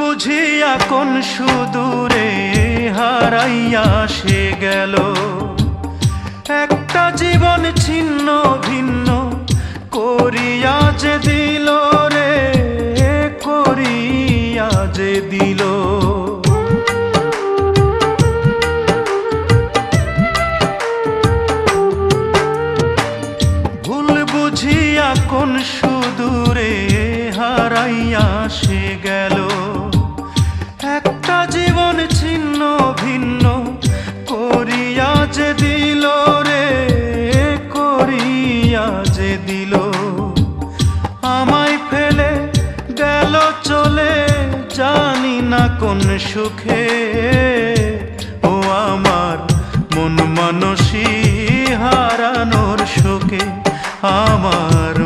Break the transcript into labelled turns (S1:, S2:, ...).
S1: বুঝিয়া কোন সুদূরে হারাইয়া সে গেল। একটা জীবন ছিন্ন ভিন্ন করিয়া যে দিল রে, করিয়া যে দিল। ভুল বুঝিয়া কোন সুদূরে হারাইয়া সে গেল। একটা জীবন ছিন্ন ভিন্ন করিয়া যে দিল রে, করিয়া যে দিল। আমায় ফেলে গেল চলে জানি না কোন সুখে। ও আমার মন মানসী হারানোর শোকে, আমার